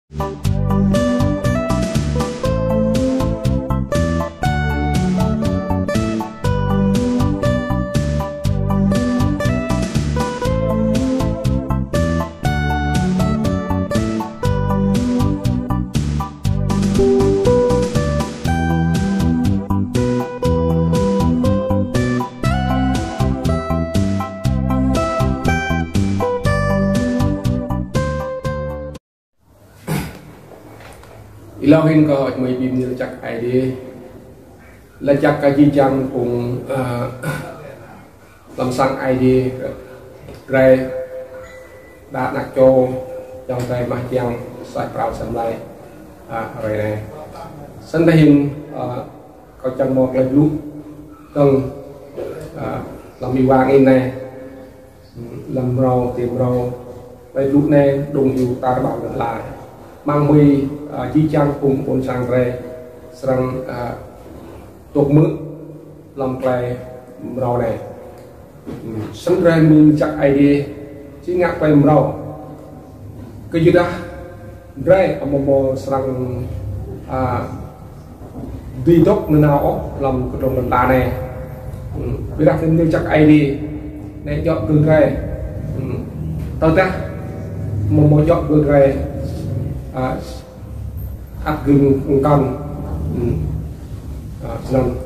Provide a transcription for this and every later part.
Lâu hình có mấy bìm như chắc ai đi là chắc cái gì chẳng cùng làm sang ai đi rồi đã nạc cho trong tay mà chẳng xoay vào xem lại rồi này sân đây hình có chẳng một là lúc từng làm bị vàng in này làm rau tìm rau đây lúc này đùng yêu ta đã bảo lại mang mùi chi chăng cùng con sang rê sang tuột mướt làm play rau này sân rê mình chắc ai đi chỉ ngạc play rau cái gì đó rê ở một sang đi đốc nơi nào làm cái trong đàn này bây giờ mình chắc ai đi để chọn cương rê tao ta một chọn cương rê áp gừng con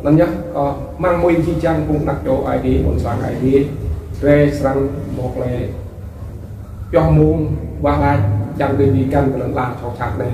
nên nhá có mang môi chi chăng cũng đặt chỗ ai đi một sáng ai đi rê sang một này cho muôn qua lại chẳng đi căn của làm cho chặt này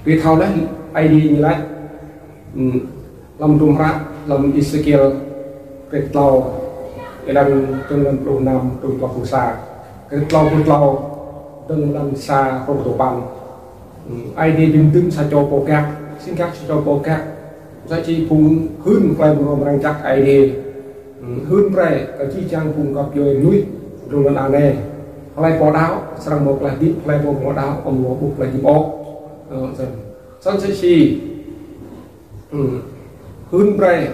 vì thao đấy ai đi như vậy làm trung rác làm Ezekiel cái tàu cái đang trong lần đầu năm trong tàu phù sa cái tàu từng lần xa trong tổ bằng ai đi bình tĩnh sa cho bộ các xin các cho bộ các giá trị phun hơn vài một năm chắc ai đi hơn vài cái chi trang phun gặp rồi nuôi trong lần ăn này lại bỏ đáo sang một là đi lại một bỏ đáo còn một buộc là đi bỏ sân sẽ chi hơn vài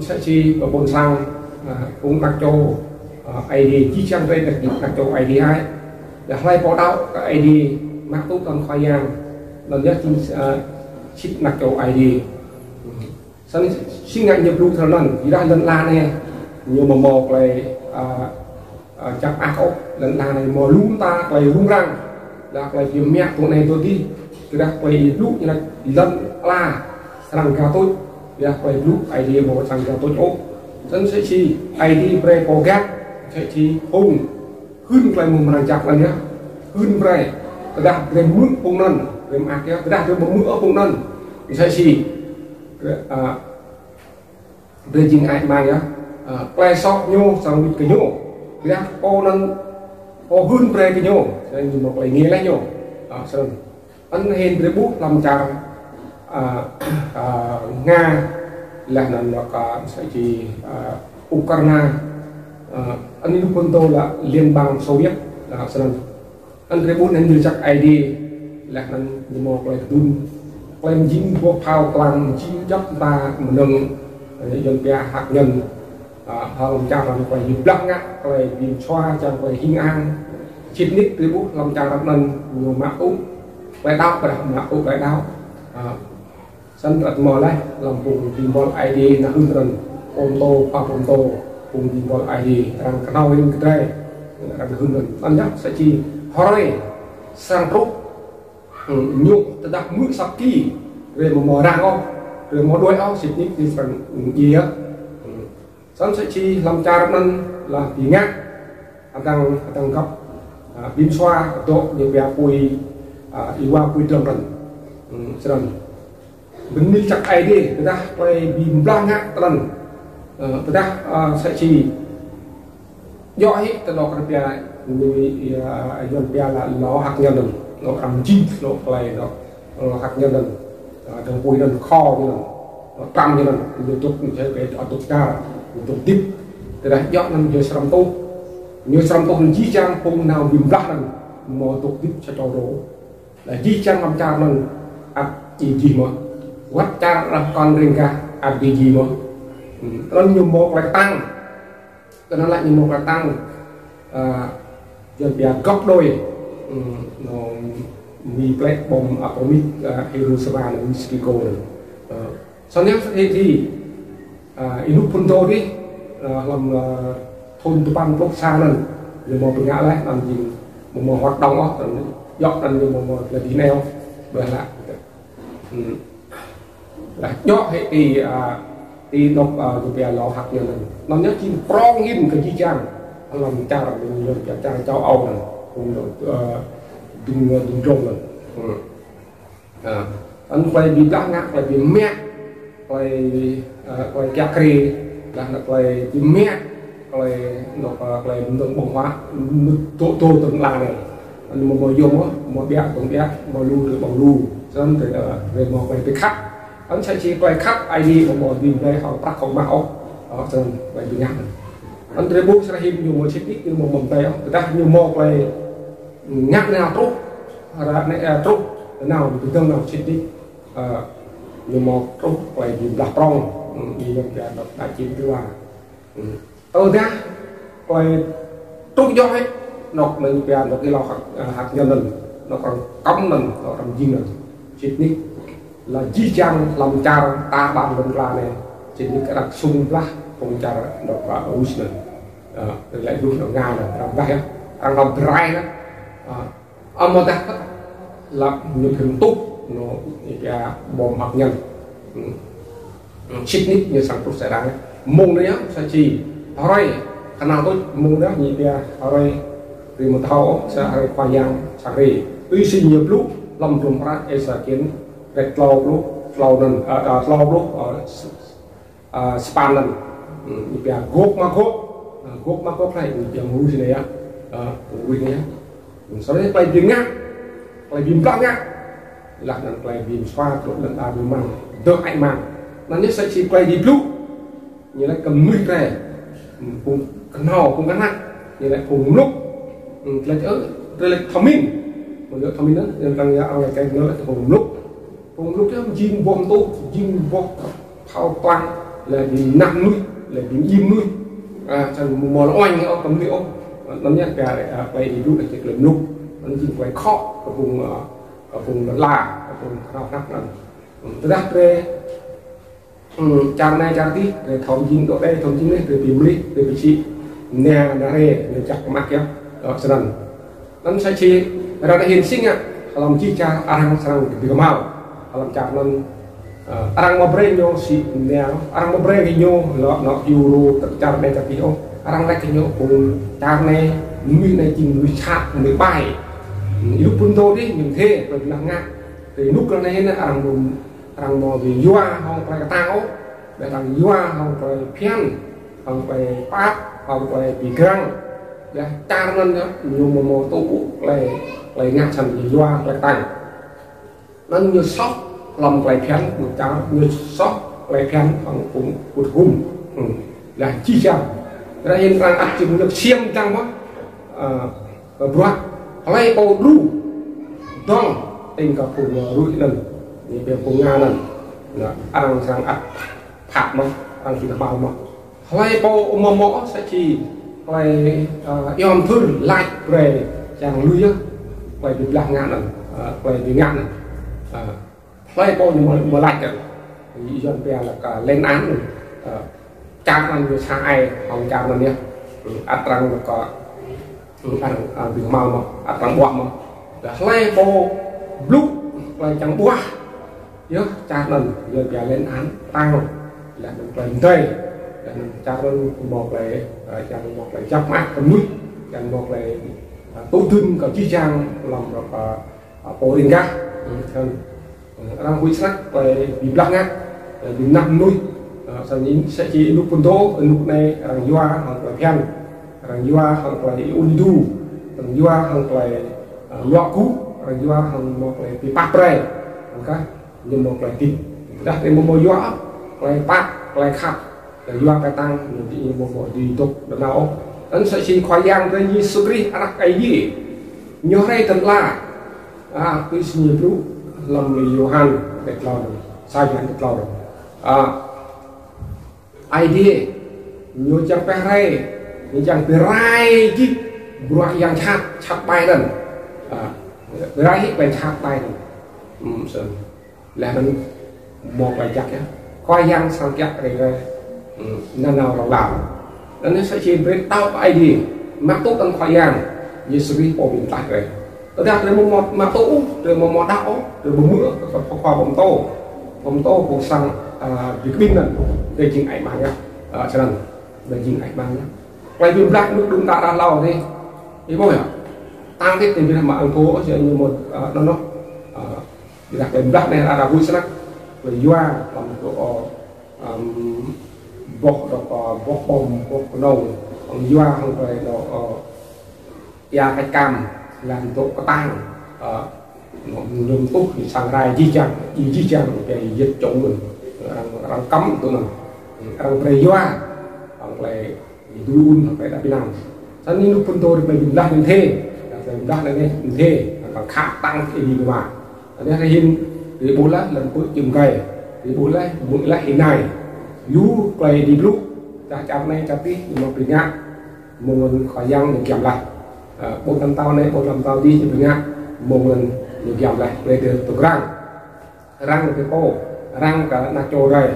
sẽ chi và bồn sang cũng đặt cho ai đi chi trang đây đặt cho ai đi hai để lại bỏ đáo cái ai đi mắc tốt con khoai giang lần nhất chính chích nạc chỗ ID xong suy ngại nhập lưu theo lần thì đã lần la này nhiều một này chắc ác ốc lần la này mò lún ta quay rung răng là quay nhiều mẹ tụi này tôi đi tôi đã quay lúc như là lần la sang cao tôi đã quay lúc ID một sang cao tôi chỗ dân sẽ chi ID pre có gác sẽ chi hùng hơn quay một màn chặt là nhá hơn pre đã đem mướn bông nần đem ác kéo đã đem một mỡ bông nần thì sai gì đây chính ai mang nhá play shop nhô sang bị cái nhô thì đã ô nần ô hơn play cái nhô nên một lại nghe lấy nhô sơn anh hên để bút làm chàng Nga là nó có sẽ chỉ Ukraine anh lúc quân tôi là liên bang Xô Viết là sơn anh rебut nên như chắc ID là anh một loại tuôn quen dính vô phao toàn chín chấp ta nâng dân bè hạt nhân họ cha làm quay dịp lắc ngã quay dịp xoa cho quay hình an chít nít rебut làm cha làm nâng nhiều mã úng quay đau và mã úng quay đau sân đặt mò lại làm cùng tìm bol ID là hơn gần ôm tô cùng tìm bol ID rằng cái đau lên cái đây rằng hơn gần ăn nhất sẽ chi hỏi sang rút nhục ta đặt mũi sắp kỳ về một mò rạng không rồi mò đuôi áo xịt nhịp thì phần gì á sẵn sẽ chi làm cha nên là tí ngát tăng cấp pin xoa độ những bé cùi đi qua cùi trường lần mình đi chắc ai đi người ta quay pin blanc ngát lần người ta sẽ chi do hết ta đọc cái bé người dân bé là nó hạt nhân nó cầm chim nó play nó hạt nhân trong cùi nó kho như nó trăng như nó tục cái tục cao tục tiếp từ đấy dọn nó như sắm tô chi trang không nào bìm rác này mà tục tiếp cho đồ là chi trang làm cha mình áp gì mà quát cha là con riêng cả áp gì mà nó như một là tăng nó lại như một là tăng giờ bè góc đôi nó มีเปลกบอมอะตอมิกฮิโรชิมาและมิสกิโกเลยส่วนนี้ที่อินุพุนโตดิลำทนตุปันพวกชานั่นหรือมองเป็นงานอะไรลำยิงมองวัดดองอ๋อยกนั่นมองเลยดีแนวเบื่อละยกให้ตีนกอยู่เปียเราหักอย่างนั้นน้องเนี้ยกินปรองยิ้มกับจีจังลำจ้าเราเป็นเรื่องจ้าเจ้าเอานั่นคงดึงตรงเลยอันไปบีบล้างงะไปบีบแม่ไปแกะกรีแล้วไปบีบแม่ไปนกไปดึงบ่งว่าโตตึงลาเนี่ยอันมันมายงอ่ะมาเบี้ยตรงเบี้ยมาลูหรือบ่งลูฉะนั้นเดี๋ยวมองไปคัดอันใช้ชีไปคัดไอดีของบ่บีบได้เขาตักของมาเอาฉะนั้นไปบีบงะอันเทบุสระหิมอยู่มาชิดนิดอยู่มองไปเอาแต่ถ้าอยู่มองไปngắt nào tốt ra này tốt nào thì tương nào chết đi nhưng mà tốt phải dùng đặt prong đi làm cái đọc đại chiến thứ ba ra phải tốt do hết nó mình phải nó cái lò hạt nhân mình nó còn cắm mình nó làm gì nữa chết đi là di trang làm cha ta bàn mình là này chết đi cái đặc sung lá không cha nó là Usman lại đúng là Nga là làm vậy ăn làm dry đó mà ta là những hình tốt nó cái bom hạt nhân chích nít như sản xuất sẽ đáng mông đấy sẽ chỉ rồi khả năng tôi mông đó như kia rồi thì một thao sẽ rồi khoai giang sạc rì uy sinh nhiều lúc làm trồng ra ấy sẽ kiến để lâu lần span lần như kia gốc mà gốc này như mũ gì này á uy này sau đấy play biếng ngã play biếng plak ngã là lần play biếng xoa rồi lần ta biếng mang đỡ ảnh mang nó nhất sẽ chỉ play đi blue như là cầm nuôi về cùng cắn hò cùng cắn nặng như là cùng lúc là đây là thông minh một đứa thông minh đó nên tăng ra ao này cái nữa là cùng lúc đó chim vòng tô chim vòng thao toàn là bị nặng nuôi là bị im nuôi chẳng mò nó oanh nó cầm điệu nó nhắc cả play đi blue là chỉ là lúc nó chỉ quay khó ở vùng là ở vùng nào khác là rất về trang này trang tí để thông tin độ đây thông tin này từ tìm lý từ vị trí nè là đây để chặt mắt kéo đó cho nên nó sẽ chỉ ra đây hiện sinh ạ làm chi cha arang sang từ cái màu làm chặt nên arang mà brain nhau xị nè arang mà brain thì nhau nó euro tất cả đây chặt tí không arang này cái nhau cùng trang này núi này chỉ núi chặt núi bay lúc punto đi mình thế rồi làm ngã thì lúc này là arang mò vì vua không phải cái tao để thằng vua không phải phiền không phải pháp không phải bị căng để cha nên đó nhiều mò tụ lại ngã thành vì vua lại tăng nên như sóc lòng lại phiền được cha như sóc lại phiền bằng cũng cụt hùng là chi chăng ra hiện rằng áp dụng được xiêm tăng quá bữa lại ô ru dong tình cả cùng rủi lần như việc cùng nga lần là ăn sang áp phạt mà ăn chỉ là bao mà lại bộ mỏ sẽ chỉ lại yom thư lại về chẳng lui á lại bị lạc ngạn lần lại bị ngạn lại bộ nhưng mà lại thì dân bè là cả lên án rồi cha ăn người sai không cha mình nhé ăn răng là có ăn bị mau mà ăn răng bọt mà lại bộ lúc lại chẳng bua nhớ cha lần giờ bè lên án tăng là mình phải thuê cha mình một lại chẳng một lại chắc mát cầm mũi chẳng một lại tu thương cả chi trang làm được bộ đình ga đang quy sách về bị lắc ngã bị nặng nuôi sauนี้sẽ chỉ lúc phân tố lúc này rằng vua hoặc là phen rằng vua hoặc là unidu rằng vua hoặc là loa cú rằng vua hoặc một là bị bắt pre các nhưng một là tịt đặt cái một vua lại bắt lại khắp rồi vua cái tăng thì một đi tục được nào anh sẽ chỉ khoai giang với như sukri anak cái gì nhớ đây thật là cái gì lúc làm người Johan để lo sai chuyện để lo idea nhiều chẳng phải hay nhiều chẳng phải rai chứ bữa yang chặt bay lần rai về chạp tay là mình một bài chặt nhé coi giang sang chặt rồi nên nào làm nên sẽ chỉ với tao ID mắc tốt tăng khoai giang như sự vi phổ biến tại rồi ở đây là một mắc tốt rồi một đạo rồi một mưa khoa bóng tô của sang việc pin này để chỉnh ảnh bằng nhá cho nên để chỉnh ảnh bằng nhá quay phim black nước đúng đã lâu đi ý bôi à tăng cái tiền mà ăn thua chỉ như một nó thì đặc điểm black này là vui sắc về doa làm độ bọc bom bọc nâu còn doa không phải độ da cái cam làm độ có tăng dùng tốt thì sang rai di chăng cái dịch chống mình đang cấm tụi mình đang phải doa đang phải đun phải đặt làm cho nên lúc phân tôi được mình black như thế black này như thế còn khác tăng cái gì mà anh ấy hình thì bốn lá lần cuối chừng cây thì bốn lá hình này lú cây đi lúc ta chạm này chạm tí nhưng mà bị ngã một mình khỏi giang để kiểm lại bốn làm tao này bốn làm tao đi thì bị ngã một mình để kiểm lại về từ tục răng cái cổ răng cả nát trôi rồi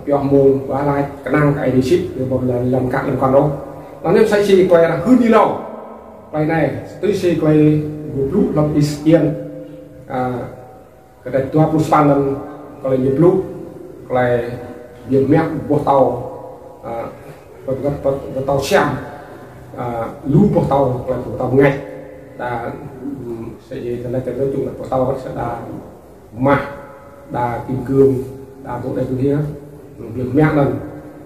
cho mồm và lại cái năng cái đi ship để một lần làm cạn làm còn đâu nó nếu sai chi quay là hư đi lâu quay này tới xe quay một lúc làm yên cái này tua plus panel kalau như blue kalau như mẹ buộc tàu tàu xem lú buộc tàu là buộc tàu ngay đã sẽ gì thì nói chung là buộc tàu sẽ đa mạ đa kim cương đa bộ đây cái kia việc mẹ lần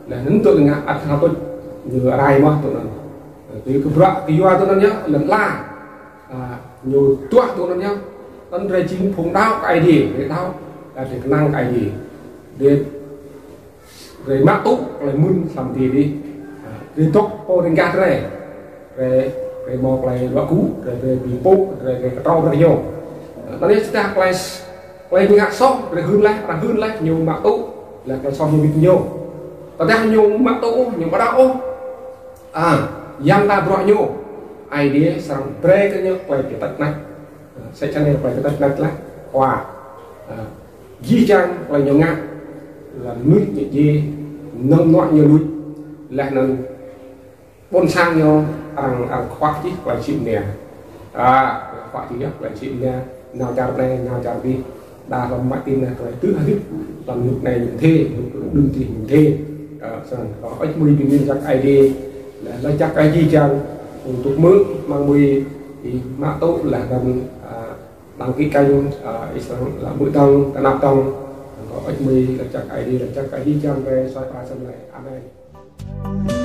là những tượng ngã ăn sao tôi như ở đây mà tụi nó thì cái vợ cái doa tụi nó nhá lần la nhiều tua tụi nó nhá tân rơi chính phùng đau cái gì để đau là để năng cái gì để rồi mắc túc lại mun làm gì đi đi túc po đến gạt này rồi một lại vợ cũ rồi bị bố rồi trâu rất nhiều nó đi ta quay bị ngã sót rồi hương lại nhiều mắc túc là cái so nhiều nhiều còn đang nhiều mắc túc nhiều bắt đau yang ta bro nhiều ai đi sang break cái nhớ quay cái tật này sẽ cho nên quay cái tật là hòa di trang là nhiều ngã là núi gì nông ngoại nhiều núi lại nâng bôn sang nhau ăn khoác chứ quay chịu nè khoác thì quay chịu nè nào chào này nào chào đi đa làm máy tin này rồi tứ hết làm lúc này mình thê đừng thì mình thê có ít mười bình nguyên chắc ID là chắc cái di trang tục mướn mang mười thì mã tốt là đăng ký kênh là mũi tông cả nạp tông có ít mười là chắc ID là chắc cái di trang về xoay pha xong này amen.